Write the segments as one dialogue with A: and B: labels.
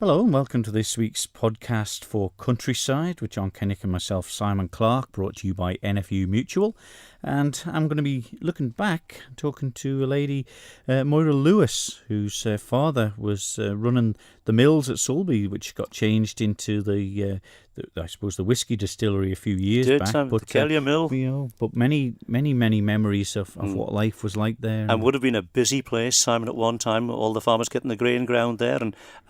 A: Hello and welcome to this week's podcast for Countryside with John Kennick and myself, Simon Clark, brought to you by NFU Mutual. And I'm going to be looking back, talking to a lady, Moira Lewis, whose father was running the mills at Sulby, which got changed into the whiskey distillery a few years back.
B: But the Kellier Mill.
A: But many memories of what life was like there.
B: And would have been a busy place, Simon, at one time. All the farmers getting the grain ground there,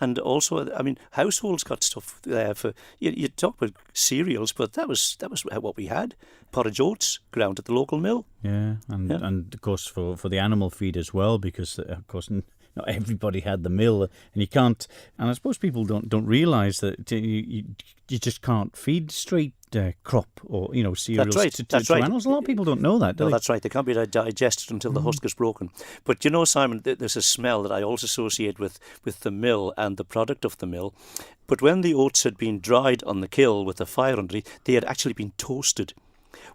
B: and also, I mean, households got stuff there for. You talk about cereals, but that was what we had. Porridge oats ground at the local mill.
A: Yeah, and of course for the animal feed as well, because of course not everybody had the mill, and you can't. And I suppose people don't realise that you just can't feed straight crop or cereals to animals. A lot of people don't know that.
B: That's right. They can't be digested until the husk is broken. But Simon, there's a smell that I also associate with the mill and the product of the mill. But when the oats had been dried on the kiln with the fire underneath, they had actually been toasted.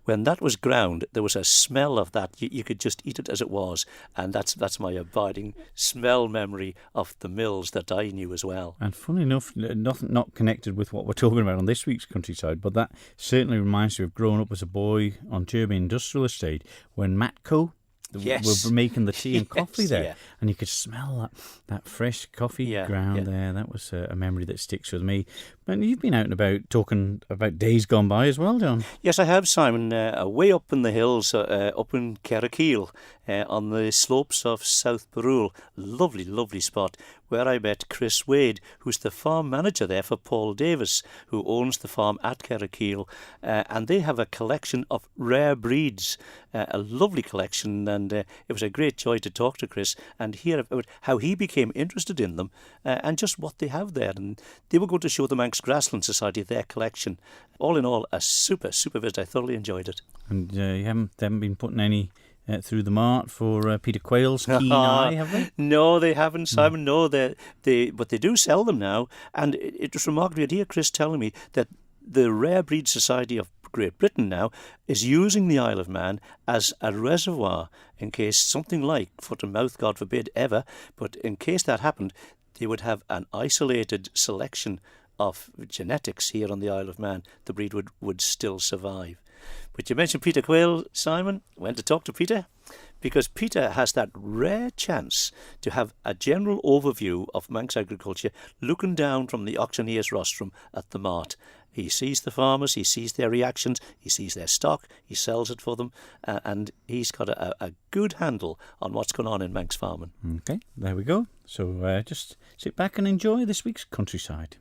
B: When that was ground, there was a smell of that. You could just eat it as it was, and that's my abiding smell memory of the mills that I knew as well.
A: And funny enough, not connected with what we're talking about on this week's Countryside, but that certainly reminds me of growing up as a boy on Derby Industrial Estate when Matco were making the tea and coffee there, and you could smell that fresh coffee ground there. That was a memory that sticks with me. And you've been out and about talking about days gone by as well, John.
B: Yes, I have, Simon. Way up in the hills, up in Carrickeel, on the slopes of South Barrule. Lovely, lovely spot where I met Chris Wade, who's the farm manager there for Paul Davis, who owns the farm at Carrickeel. And they have a collection of rare breeds, a lovely collection. And it was a great joy to talk to Chris and hear about how he became interested in them and just what they have there. And they were going to show the Manx Grassland Society their collection. All in all, a super visit. I thoroughly enjoyed it.
A: And they haven't been putting any through the mart for Peter Quayle's keen eye, have they?
B: No, they haven't, Simon. No, but they do sell them now. And it was remarkable to hear Chris telling me that the Rare Breed Society of Great Britain now is using the Isle of Man as a reservoir in case something like foot and mouth, God forbid, ever, but in case that happened, they would have an isolated selection of genetics here on the Isle of Man. The breed would still survive. But you mentioned Peter Quayle, Simon. Went to talk to Peter because Peter has that rare chance to have a general overview of Manx agriculture looking down from the auctioneer's rostrum at the mart. He sees the farmers, he sees their reactions, he sees their stock, he sells it for them, and he's got a good handle on what's going on in Manx farming.
A: Okay, there we go. So just sit back and enjoy this week's Countryside.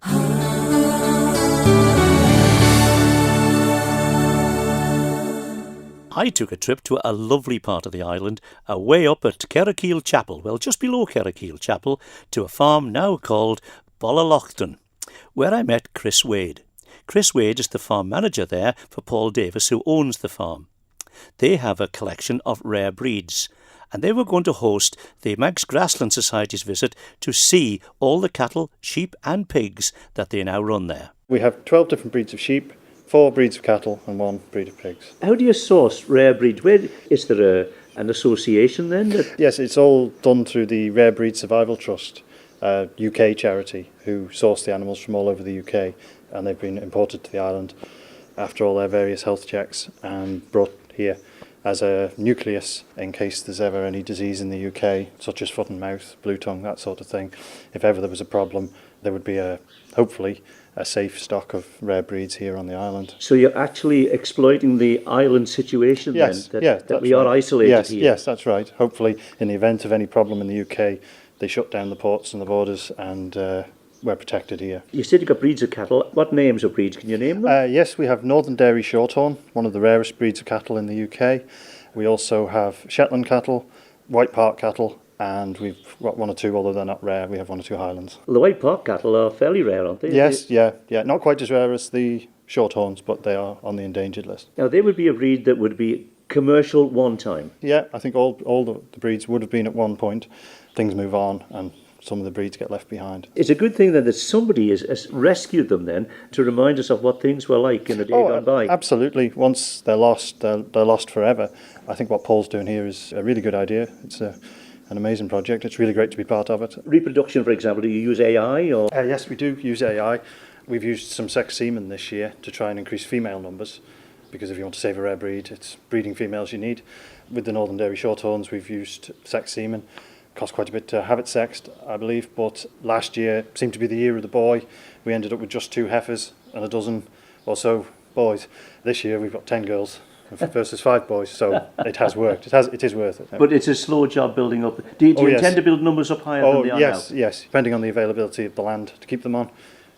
B: I took a trip to a lovely part of the island, away up at Carrickeel Chapel, well, just below Carrickeel Chapel, to a farm now called Bollalochton, where I met Chris Wade. Chris Wade is the farm manager there for Paul Davis, who owns the farm. They have a collection of rare breeds, and they were going to host the Manx Grassland Society's visit to see all the cattle, sheep and pigs that they now run there.
C: We have 12 different breeds of sheep, 4 breeds of cattle and 1 breed of pigs.
B: How do you source rare breeds? Is there an association then?
C: Yes, it's all done through the Rare Breed Survival Trust, UK charity, who source the animals from all over the UK, and they've been imported to the island after all their various health checks and brought here as a nucleus in case there's ever any disease in the UK, such as foot and mouth, blue tongue, that sort of thing. If ever there was a problem, there would be hopefully a safe stock of rare breeds here on the island.
B: So you're actually exploiting the island situation
C: yes,
B: then?
C: That
B: we are isolated here?
C: Yes, that's right. Hopefully, in the event of any problem in the UK, they shut down the ports and the borders and we're protected here.
B: You said you've got breeds of cattle. What names of breeds? Can you name them?
C: Yes, we have Northern Dairy Shorthorn, one of the rarest breeds of cattle in the UK. We also have Shetland cattle, White Park cattle, and we've got 1 or 2, although they're not rare. We have 1 or 2 Highlands.
B: Well, the White Park cattle are fairly rare, aren't they?
C: Yes, yeah. Not quite as rare as the Shorthorns, but they are on the endangered list.
B: Now, they would be a breed that would be commercial one time.
C: Yeah, I think all the breeds would have been at one point. Things move on and some of the breeds get left behind.
B: It's a good thing then that somebody has rescued them then to remind us of what things were like in the day gone by.
C: Absolutely. Once they're lost, they're lost forever. I think what Paul's doing here is a really good idea. It's an amazing project. It's really great to be part of it.
B: Reproduction, for example, do you use AI or?
C: Yes, we do use AI. We've used some sex semen this year to try and increase female numbers, because if you want to save a rare breed, it's breeding females you need. With the Northern Dairy Shorthorns, we've used sex semen. Cost quite a bit to have it sexed, I believe, but last year seemed to be the year of the boy. We ended up with just 2 heifers and a dozen or so boys. This year we've got 10 girls versus 5 boys, so it has worked. It is worth it.
B: But it's a slow job building up. Do you
C: yes.
B: intend to build numbers up higher than they are now?
C: Yes, depending on the availability of the land to keep them on.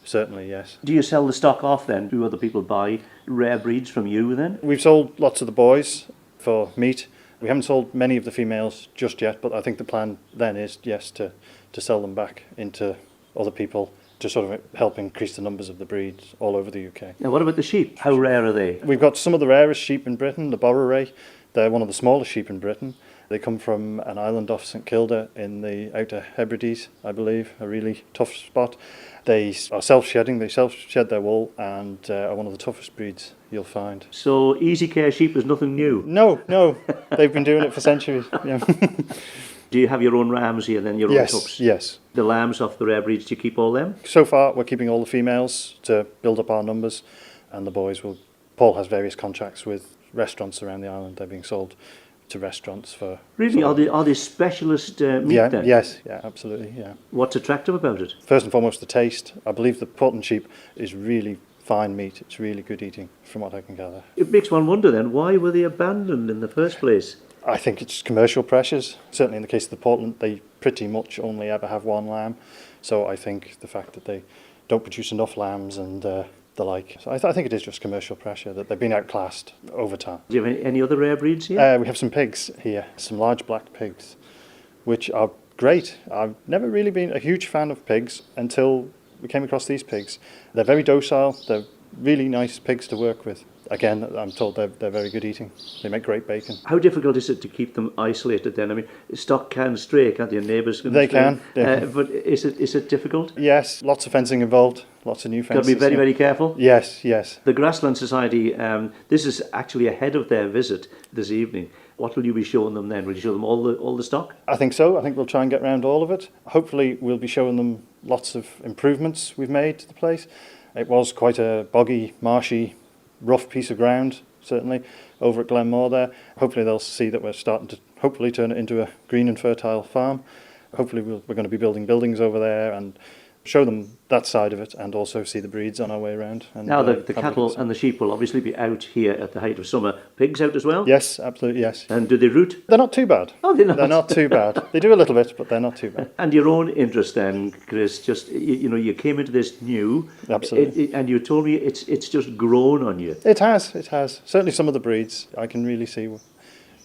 C: Certainly, yes.
B: Do you sell the stock off then? Do other people buy rare breeds from you then?
C: We've sold lots of the boys for meat. We haven't sold many of the females just yet, but I think the plan then is, yes, to sell them back into other people to sort of help increase the numbers of the breeds all over the UK.
B: Now, what about the sheep? How rare are they?
C: We've got some of the rarest sheep in Britain, the Borroray. They're one of the smallest sheep in Britain. They come from an island off St Kilda in the Outer Hebrides, I believe, a really tough spot. They are self-shedding, they self-shed their wool, and are one of the toughest breeds you'll find.
B: So Easy Care sheep is nothing new?
C: No, they've been doing it for centuries. Yeah.
B: Do you have your own rams here then, your own pups?
C: Yes.
B: The lambs off the rare breeds, do you keep all them?
C: So far, we're keeping all the females to build up our numbers, and the boys will... Paul has various contracts with restaurants around the island. They're being sold to restaurants for...
B: Really? Are they specialist meat then?
C: Yes, absolutely, yeah.
B: What's attractive about it?
C: First and foremost, the taste. I believe the Portland sheep is really fine meat. It's really good eating, from what I can gather.
B: It makes one wonder then, why were they abandoned in the first place?
C: I think it's commercial pressures. Certainly in the case of the Portland, they pretty much only ever have one lamb. So I think the fact that they don't produce enough lambs and the like. So I think it is just commercial pressure, that they've been outclassed over time.
B: Do you have any other rare breeds here?
C: We have some pigs here, some large black pigs, which are great. I've never really been a huge fan of pigs until we came across these pigs. They're very docile. They're really nice pigs to work with. Again, I'm told they're very good eating. They make great bacon.
B: How difficult is it to keep them isolated then? I mean, stock can stray, can't they? Neighbours can
C: stray. They can.
B: But is it difficult?
C: Yes, lots of fencing involved, lots of new fences.
B: Got to be very, very careful?
C: Yes.
B: The Grassland Society, this is actually ahead of their visit this evening. What will you be showing them then? Will you show them all the stock?
C: I think so. I think we'll try and get around all of it. Hopefully we'll be showing them lots of improvements we've made to the place. It was quite a boggy, marshy, rough piece of ground, certainly, over at Glenmore there. Hopefully they'll see that we're starting to hopefully turn it into a green and fertile farm. Hopefully we're going to be building buildings over there and show them that side of it, and also see the breeds on our way around. And
B: now the cattle and the sheep will obviously be out here at the height of summer. Pigs out as well?
C: Yes, absolutely, yes.
B: And do they root?
C: They're not too bad.
B: Oh, they're not?
C: They're not too bad. They do a little bit, but they're not too bad.
B: And your own interest then, Chris, just, you came into this new.
C: Absolutely.
B: And you told me it's just grown on you.
C: It has. Certainly some of the breeds, I can really see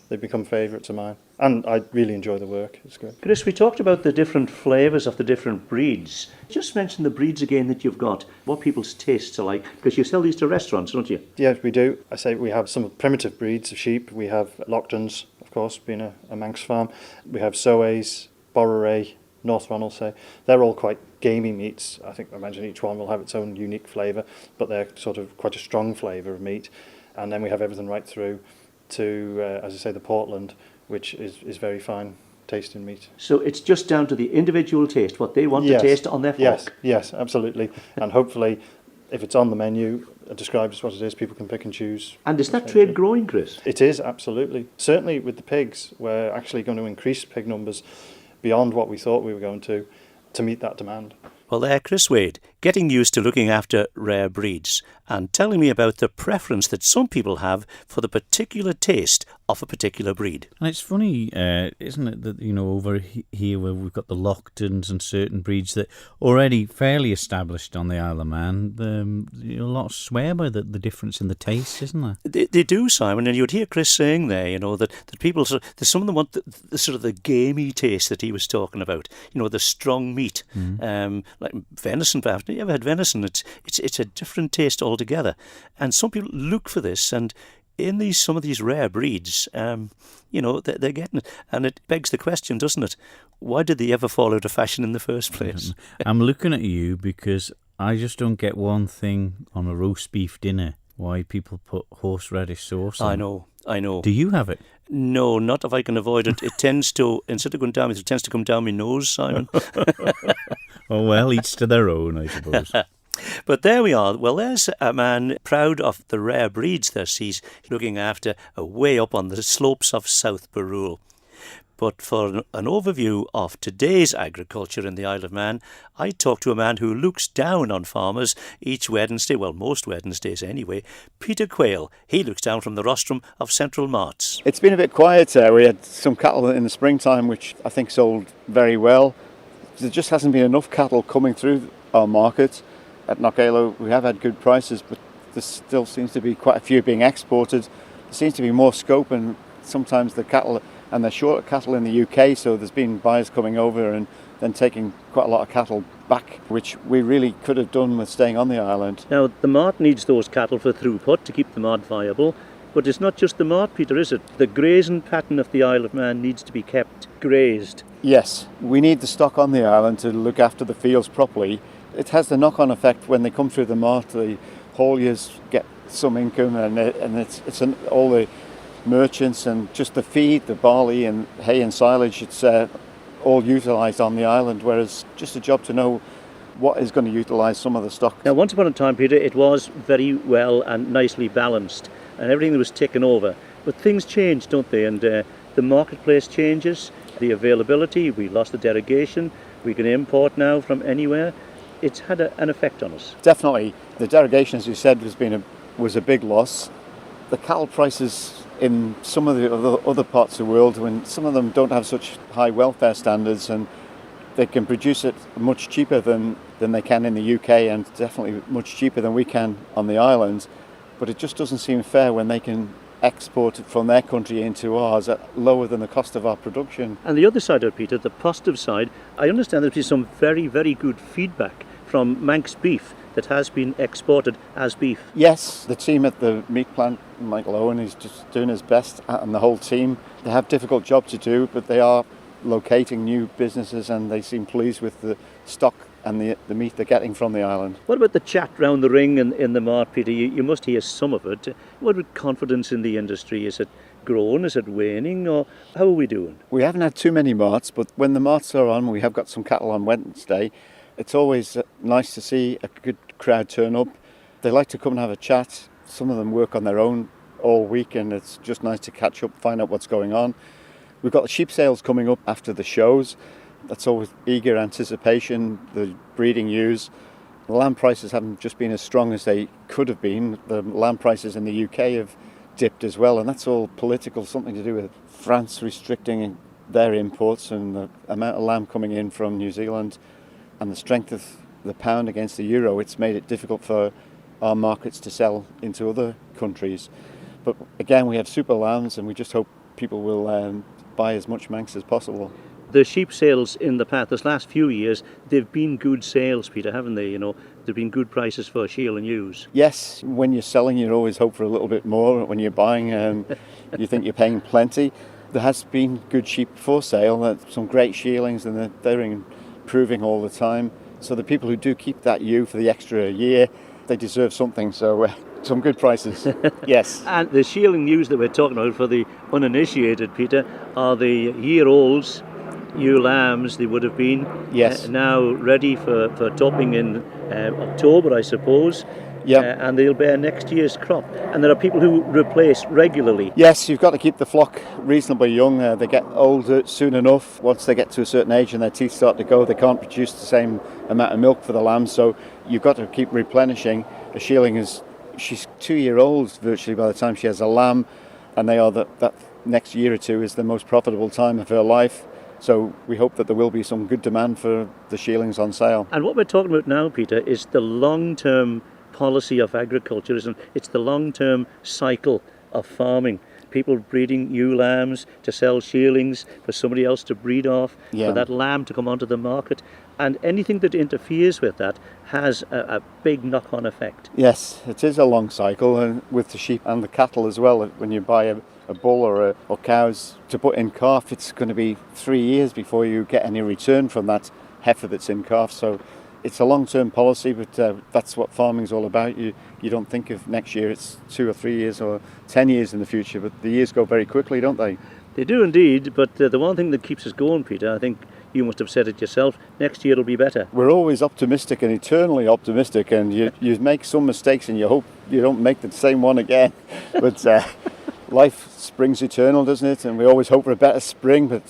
C: they've become favourites of mine. And I really enjoy the work. It's good.
B: Chris, we talked about the different flavours of the different breeds. Just mention the breeds again that you've got, what people's tastes are like, because you sell these to restaurants, don't you?
C: Yes, we do. I say we have some primitive breeds of sheep. We have Lochtons, of course, being a Manx farm. We have Soays, Borroray, North Ronaldsay. They're all quite gamey meats. I imagine each one will have its own unique flavour, but they're sort of quite a strong flavour of meat. And then we have everything right through to, as I say, the Portland, which is very fine tasting meat.
B: So it's just down to the individual taste, what they want to taste on their fork?
C: Yes, absolutely. And hopefully, if it's on the menu, it describes what it is, people can pick and choose.
B: And is that trade growing, Chris?
C: It is, absolutely. Certainly with the pigs, we're actually going to increase pig numbers beyond what we thought we were going to meet that demand.
B: Well, Chris Wade, getting used to looking after rare breeds and telling me about the preference that some people have for the particular taste of a particular breed.
A: And it's funny, isn't it, that, over here where we've got the Lochtons and certain breeds that already fairly established on the Isle of Man, a lot swear by the difference in the taste, isn't there?
B: They do, Simon, and you'd hear Chris saying there, that people, some of them want the sort of the gamey taste that he was talking about, the strong meat, like venison, perhaps. You ever had venison? It's a different taste altogether. And some people look for this, and in some of these rare breeds, they're getting it. And it begs the question, doesn't it? Why did they ever fall out of fashion in the first place?
A: I'm looking at you because I just don't get one thing on a roast beef dinner, why people put horseradish sauce on.
B: I know.
A: Do you have it?
B: No, not if I can avoid it. It tends to, instead of going down, it tends to come down my nose, Simon.
A: Oh, well, each to their own, I suppose.
B: But there we are. Well, there's a man proud of the rare breeds that he's looking after way up on the slopes of South Barrule. But for an overview of today's agriculture in the Isle of Man, I talked to a man who looks down on farmers each Wednesday, well, most Wednesdays anyway, Peter Quayle. He looks down from the rostrum of Central Marts.
D: It's been a bit quieter. We had some cattle in the springtime, which I think sold very well. There just hasn't been enough cattle coming through our market. At Knockalo, we have had good prices, but there still seems to be quite a few being exported. There seems to be more scope, and sometimes the cattle, and they're short cattle in the UK, so there's been buyers coming over and then taking quite a lot of cattle back, which we really could have done with staying on the island.
B: Now, the mart needs those cattle for throughput to keep the mart viable, but it's not just the mart, Peter, is it? The grazing pattern of the Isle of Man needs to be kept grazed.
D: Yes, we need the stock on the island to look after the fields properly. It has the knock-on effect when they come through the mart. The hauliers get some income, and all the merchants and just the feed, the barley and hay and silage. It's all utilised on the island. Whereas just a job to know what is going to utilise some of the stock.
B: Now, once upon a time, Peter, it was very well and nicely balanced, and everything was taken over. But things change, don't they? And the marketplace changes, the availability. We lost the derogation. We can import now from anywhere. It's had an effect on us.
D: Definitely. The derogation, as you said, was a big loss. The cattle prices in some of the other parts of the world, when some of them don't have such high welfare standards, and they can produce it much cheaper than they can in the UK, and definitely much cheaper than we can on the island. But it just doesn't seem fair when they can export it from their country into ours at lower than the cost of our production.
B: And the other side of it, Peter, the positive side, I understand there's been some very, very good feedback from Manx beef that has been exported as beef.
D: Yes, the team at the meat plant, Michael Owen, is just doing his best, and the whole team. They have a difficult job to do, but they are locating new businesses, and they seem pleased with the stock and the meat they're getting from the island.
B: What about the chat round the ring in the mart, Peter? You must hear some of it. What about confidence in the industry? Is it growing? Is it waning? Or how are we doing?
D: We haven't had too many marts, but when the marts are on, we have got some cattle on Wednesday. It's always nice to see a good crowd turn up. They like to come and have a chat. Some of them work on their own all week, and it's just nice to catch up, find out what's going on. We've got the sheep sales coming up after the shows. That's always eager anticipation, the breeding ewes. The lamb prices haven't just been as strong as they could have been. The lamb prices in the UK have dipped as well, and that's all political, something to do with France restricting their imports and the amount of lamb coming in from New Zealand. And the strength of the pound against the euro, it's made it difficult for our markets to sell into other countries. But again, we have super lambs, and we just hope people will buy as much Manx as possible.
B: The sheep sales in the past, this last few years, they've been good sales, Peter, haven't they? You know, there've been good prices for Shield and ewes.
D: Yes, when you're selling, you always hope for a little bit more. When you're buying, you think you're paying plenty. There has been good sheep for sale, some great shearlings, and they're improving all the time. So the people who do keep that ewe for the extra year, they deserve something. So some good prices. Yes.
B: And the shieling ewes that we're talking about for the uninitiated, Peter, are the year-olds, ewe lambs. They would have been now ready for topping in October, I suppose.
D: Yeah.
B: And they'll bear next year's crop. And there are people who replace regularly.
D: Yes, you've got to keep the flock reasonably young. They get older soon enough. Once they get to a certain age and their teeth start to go, they can't produce the same amount of milk for the lambs. So you've got to keep replenishing. A shearling she's 2 years old virtually by the time she has a lamb, and they are that next year or two is the most profitable time of her life. So we hope that there will be some good demand for the shearlings on sale.
B: And what we're talking about now, Peter, is the long-term policy of agriculture. It's the long-term cycle of farming. People breeding ewe lambs to sell shearlings for somebody else to breed off, for that lamb to come onto the market. And anything that interferes with that has a big knock-on effect.
D: Yes, it is a long cycle, and with the sheep and the cattle as well. When you buy a bull or cows to put in calf, it's going to be 3 years before you get any return from that heifer that's in calf. So It's a long-term policy, but that's what farming's all about. You don't think of next year, it's 2 or 3 years or 10 years in the future, but the years go very quickly, don't they?
B: They do indeed, but the one thing that keeps us going, Peter, I think you must have said it yourself, next year it'll be better.
D: We're always optimistic and eternally optimistic, and you make some mistakes and you hope you don't make the same one again. But life springs eternal, doesn't it? And we always hope for a better spring, but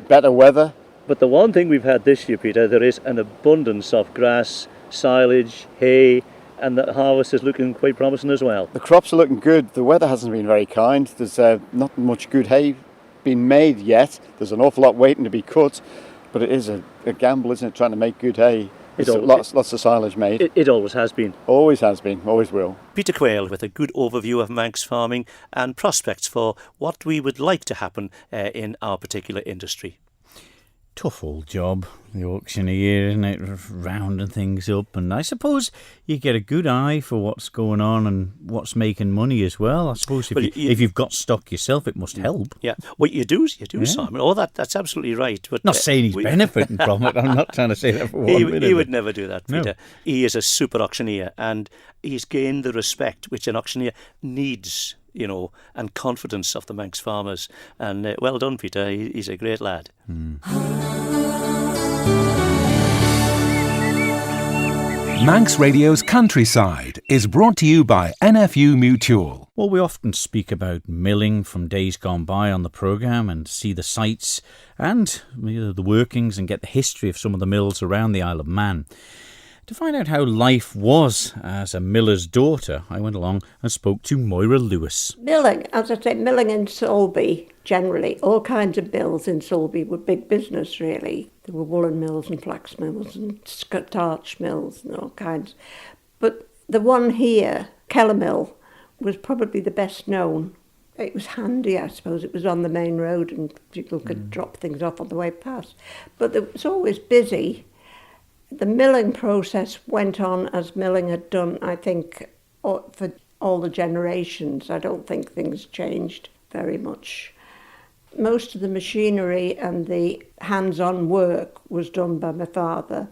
D: better weather.
B: But the one thing we've had this year, Peter, there is an abundance of grass, silage, hay, and the harvest is looking quite promising as well.
D: The crops are looking good. The weather hasn't been very kind. There's not much good hay been made yet. There's an awful lot waiting to be cut, but it is a gamble, isn't it, trying to make good hay? Lots of silage made.
B: It always has been.
D: Always has been, always will.
B: Peter Quayle with a good overview of Manx farming and prospects for what we would like to happen in our particular industry.
A: Tough old job, the auctioneer, isn't it? Rounding things up. And I suppose you get a good eye for what's going on and what's making money as well. I suppose if you've got stock yourself, it must help.
B: Yeah, well, you do, Simon. Oh, that's absolutely right. But
A: not saying he's benefiting from it. I'm not trying to say that for 1 minute.
B: He would never do that, Peter.
A: No.
B: He is a super auctioneer, and he's gained the respect which an auctioneer needs, and confidence of the Manx farmers. And well done, Peter. He's a great lad.
E: Manx Radio's Countryside is brought to you by NFU Mutual.
A: Well, we often speak about milling from days gone by on the programme and see the sights and the workings and get the history of some of the mills around the Isle of Man. To find out how life was as a miller's daughter, I went along and spoke to Moira Lewis.
F: Milling, as I say, milling in Sulby, generally, all kinds of mills in Sulby were big business, really. There were woolen mills and flax mills and starch mills and all kinds. But the one here, Keller Mill, was probably the best known. It was handy, I suppose. It was on the main road and people could drop things off on the way past. But it was always busy. The milling process went on as milling had done, I think, for all the generations. I don't think things changed very much. Most of the machinery and the hands-on work was done by my father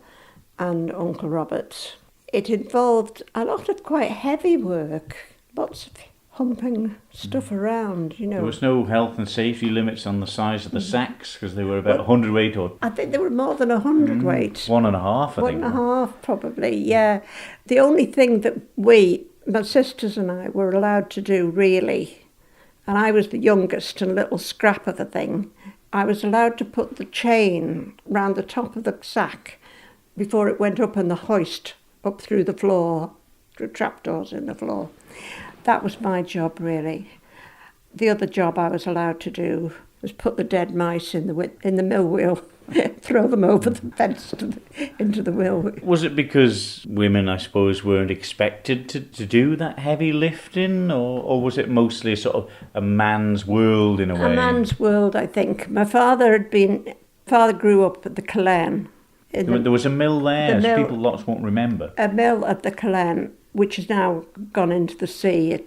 F: and Uncle Robert. It involved a lot of quite heavy work, lots of humping stuff around,
A: There was no health and safety limits on the size of the sacks because they were about 100 weight or...
F: I think they were more than 100 weight.
A: 1.5, I think.
F: 1.5 probably, yeah. The only thing that we, my sisters and I, were allowed to do really, and I was the youngest and little scrap of the thing, I was allowed to put the chain round the top of the sack before it went up in the hoist, up through the floor, through trapdoors in the floor. That was my job, really. The other job I was allowed to do was put the dead mice in the mill wheel, throw them over the fence into the mill wheel.
A: Was it because women, I suppose, weren't expected to do that heavy lifting, or was it mostly sort of a man's world in a way?
F: A man's world, I think. My father grew up at the Cullen.
A: There was a mill there, lots won't remember.
F: A mill at the Cullen, which has now gone into the sea.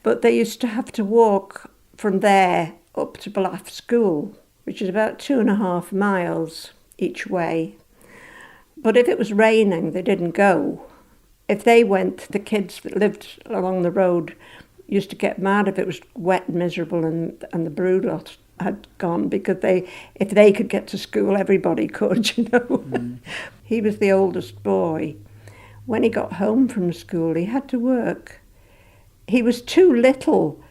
F: But they used to have to walk from there up to Bluff School, which is about 2.5 miles each way. But if it was raining, they didn't go. If they went, the kids that lived along the road used to get mad if it was wet and miserable and the brood lot had gone, because if they could get to school, everybody could, He was the oldest boy. When he got home from school, he had to work. He was too little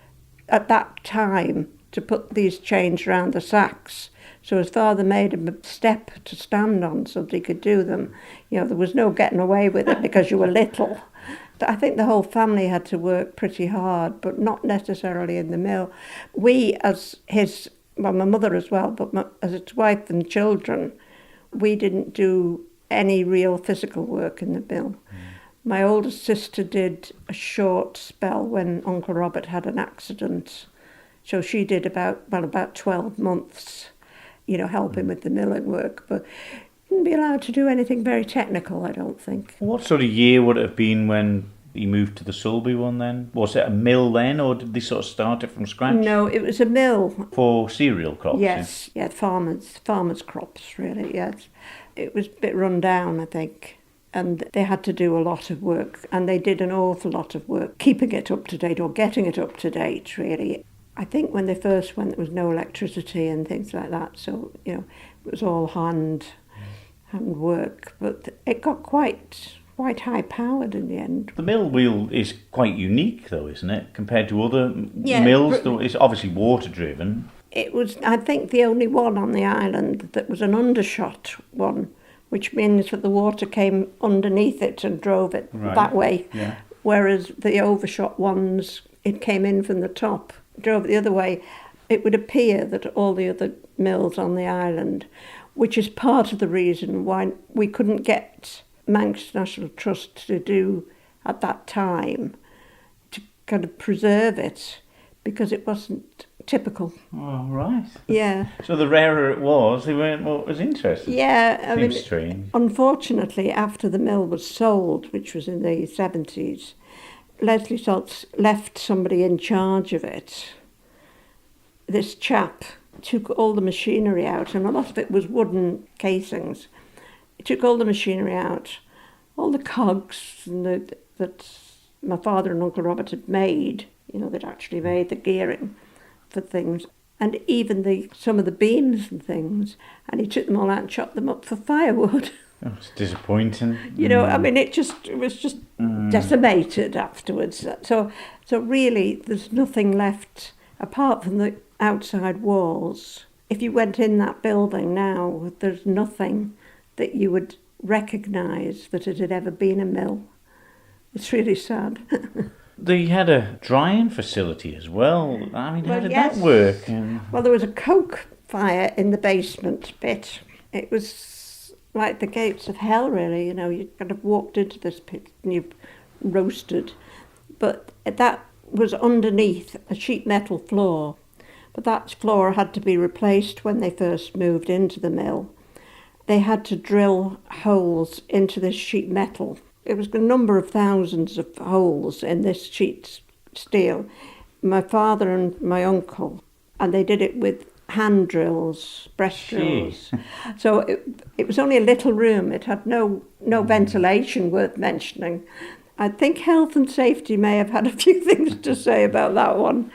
F: at that time to put these chains round the sacks. So his father made him a step to stand on so that he could do them. There was no getting away with it because you were little. I think the whole family had to work pretty hard, but not necessarily in the mill. We, my mother as well, but as his wife and children, we didn't do any real physical work in the mill. My oldest sister did a short spell when Uncle Robert had an accident. So she did about 12 months, helping with the milling work, but didn't be allowed to do anything very technical, I don't think.
A: What sort of year would it have been when he moved to the Sulby one then? Was it a mill then, or did they sort of start it from scratch?
F: No, it was a mill.
A: For cereal crops?
F: Yes, farmers' crops, really, yes. It was a bit run down, I think. and they had to do a lot of work, and they did an awful lot of work keeping it up to date or getting it up to date, really. I think when they first went, there was no electricity and things like that, so, it was all hand work, but it got quite high-powered in the end.
A: The mill wheel is quite unique, though, isn't it, compared to other
F: Yeah,
A: mills? It's obviously water-driven.
F: It was, I think, the only one on the island that was an undershot one, which means that the water came underneath it and drove it that way, whereas the overshot ones, it came in from the top, drove it the other way. It would appear that all the other mills on the island, which is part of the reason why we couldn't get Manx National Trust to do at that time, to kind of preserve it, because it wasn't typical.
A: Oh, right.
F: Yeah.
A: So the rarer it was, they weren't what was interesting.
F: Yeah, I mean,
A: strange.
F: Unfortunately, after the mill was sold, which was in the 70s, Leslie Salts left somebody in charge of it. This chap took all the machinery out, and a lot of it was wooden casings. He took all the machinery out, all the cogs that my father and Uncle Robert had made, they'd actually made the gearing for things, and even some of the beams and things, and he took them all out and chopped them up for firewood.
A: Oh, it's disappointing.
F: I mean, it was just decimated afterwards. So really, there's nothing left apart from the outside walls. If you went in that building now, there's nothing that you would recognise that it had ever been a mill. It's really sad.
A: They had a drying facility as well. I mean, how did that work?
F: Well, there was a coke fire in the basement bit. It was like the gates of hell, really. You kind of walked into this pit and you roasted. But that was underneath a sheet metal floor. But that floor had to be replaced when they first moved into the mill. They had to drill holes into this sheet metal. It was a number of thousands of holes in this sheet steel. My father and my uncle, and they did it with hand drills, breast drills. So it was only a little room. It had no ventilation worth mentioning. I think health and safety may have had a few things to say about that one.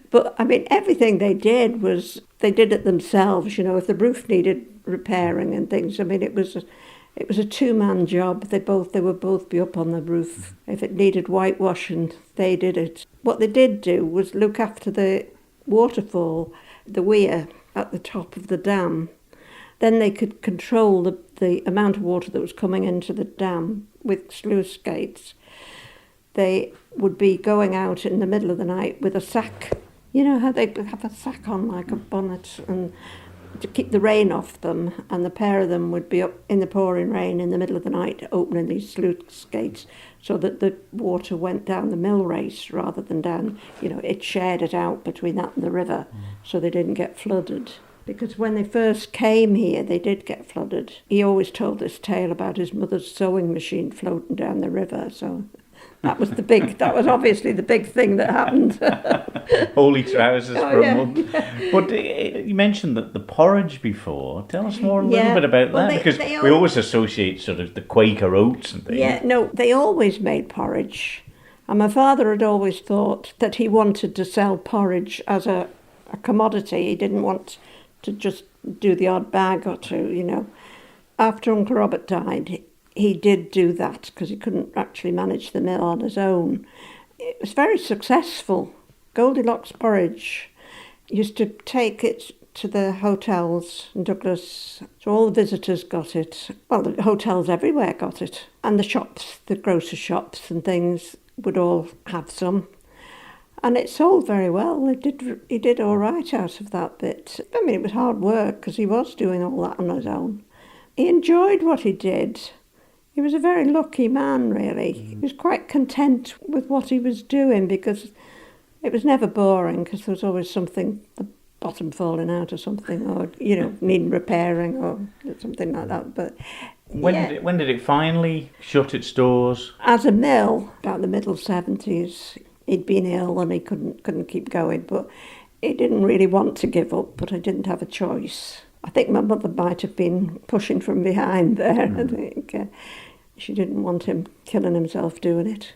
F: But, I mean, everything they did it themselves. If the roof needed repairing and things, I mean, it was a two-man job. They would both be up on the roof. If it needed whitewashing, they did it. What they did do was look after the waterfall, the weir at the top of the dam. Then they could control the amount of water that was coming into the dam with sluice gates. They would be going out in the middle of the night with a sack. You know how they have a sack on like a bonnet, and to keep the rain off them, and the pair of them would be up in the pouring rain in the middle of the night opening these sluice gates so that the water went down the mill race rather than down, it shared it out between that and the river so they didn't get flooded. Because when they first came here, they did get flooded. He always told this tale about his mother's sewing machine floating down the river, so that was obviously the big thing that happened.
A: Holy trousers for a month. Yeah. But you mentioned the porridge before. Tell us more a little bit about that, because we always associate sort of the Quaker oats and things.
F: Yeah, no, they always made porridge. And my father had always thought that he wanted to sell porridge as a commodity. He didn't want to just do the odd bag or two, After Uncle Robert died, he did do that because he couldn't actually manage the mill on his own. It was very successful. Goldilocks porridge used to take it to the hotels in Douglas, so all the visitors got it. Well, the hotels everywhere got it. And the shops, the grocer shops and things would all have some. And it sold very well. He did all right out of that bit. I mean, it was hard work because he was doing all that on his own. He enjoyed what he did. He was a very lucky man, really. He was quite content with what he was doing because it was never boring, because there was always something, the bottom falling out or something, or, needing repairing or something like that. But
A: when did it finally shut its doors?
F: As a mill, about the middle 70s. He'd been ill and he couldn't keep going, but he didn't really want to give up, but I didn't have a choice. I think my mother might have been pushing from behind there, I think. She didn't want him killing himself doing it.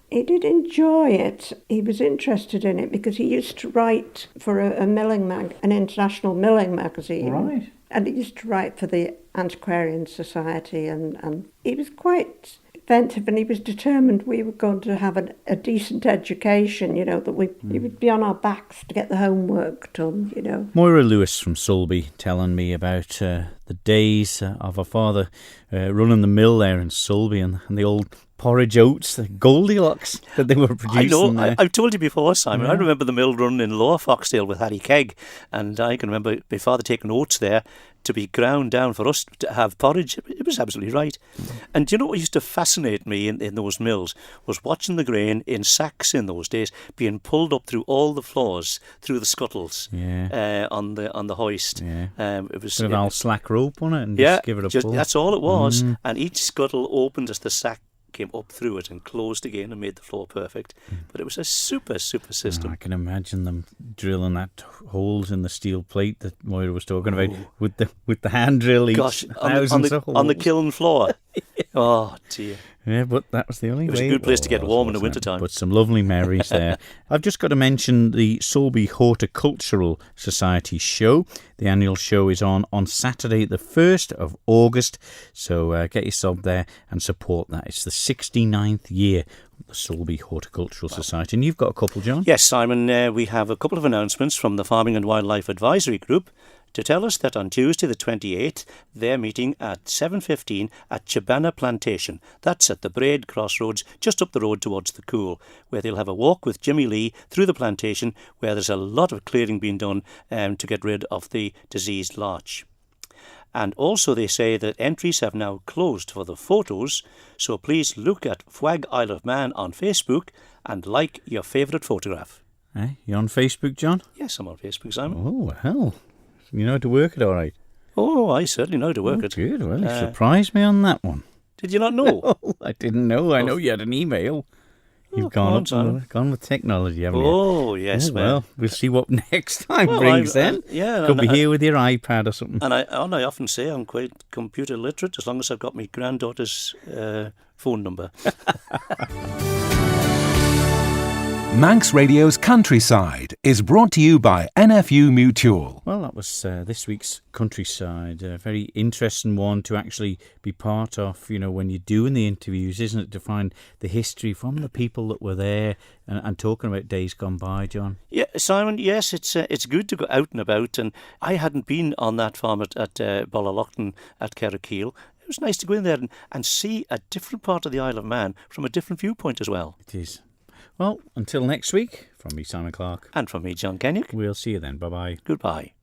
F: He did enjoy it. He was interested in it because he used to write for an international milling magazine.
A: Right.
F: And he used to write for the Antiquarian Society, and he was quite inventive, and he was determined we were going to have a decent education, you know, that we would be on our backs to get the homework done, you know.
A: Moira Lewis from Sulby telling me about the days of her father running the mill there in Sulby and the old porridge oats, the Goldilocks that they were producing.
B: I know.
A: There.
B: I've told you before, Simon.
A: Yeah.
B: I remember the mill running in Lower Foxdale with Harry Kegg, and I can remember my father taking oats there to be ground down for us to have porridge. It was absolutely right. And you know what used to fascinate me in those mills was watching the grain in sacks in those days being pulled up through all the floors, through the scuttles, on the hoist.
A: Yeah.
B: It was
A: Sort of all slack rope on it and
B: yeah,
A: just give it a pull.
B: that's all it was. And each scuttle opened as the sack came up through it and closed again and made the floor perfect. But it was a super system.
A: I can imagine them drilling that holes in the steel plate that Moira was talking about with the hand drill.
B: Gosh,
A: thousands of holes
B: on the kiln floor. Oh dear.
A: Yeah, but that was the only way.
B: It was a good place to get warm in the wintertime.
A: But some lovely memories there. I've just got to mention the Sulby Horticultural Society show. The annual show is on Saturday, the 1st of August. So get yourself there and support that. It's the 69th year of the Sulby Horticultural Society. And you've got a couple, John?
B: Yes, Simon, we have a couple of announcements from the Farming and Wildlife Advisory Group to tell us that on Tuesday the 28th, they're meeting at 7:15 at Chibana Plantation. That's at the Braid Crossroads, just up the road towards the Cool, where they'll have a walk with Jimmy Lee through the plantation, where there's a lot of clearing being done to get rid of the diseased larch. And also they say that entries have now closed for the photos, so please look at Fwag Isle of Man on Facebook and like your favourite photograph.
A: You on Facebook, John?
B: Yes, I'm on Facebook, Simon.
A: Oh, well. You know how to work it all right.
B: Oh, I certainly know how to work it.
A: Good. Well, you surprised me on that one.
B: Did you not know?
A: Oh, I didn't know. I know you had an email. You've gone with technology, haven't you?
B: Oh, yes.
A: Well, we'll see what next time brings then. Could be here with your iPad or something.
B: And I often say I'm quite computer literate as long as I've got my granddaughter's phone number.
E: Manx Radio's Countryside is brought to you by NFU Mutual.
A: Well, that was this week's Countryside. A very interesting one to actually be part of, you know, when you're doing the interviews, isn't it? To find the history from the people that were there and talking about days gone by, John.
B: Yeah, Simon, yes, it's good to go out and about. And I hadn't been on that farm at Bollalockton at Carrickeel. It was nice to go in there and see a different part of the Isle of Man from a different viewpoint as well.
A: It is. Well, until next week, from me, Simon Clark.
B: And from me, John Kennick.
A: We'll see you then. Bye-bye.
B: Goodbye.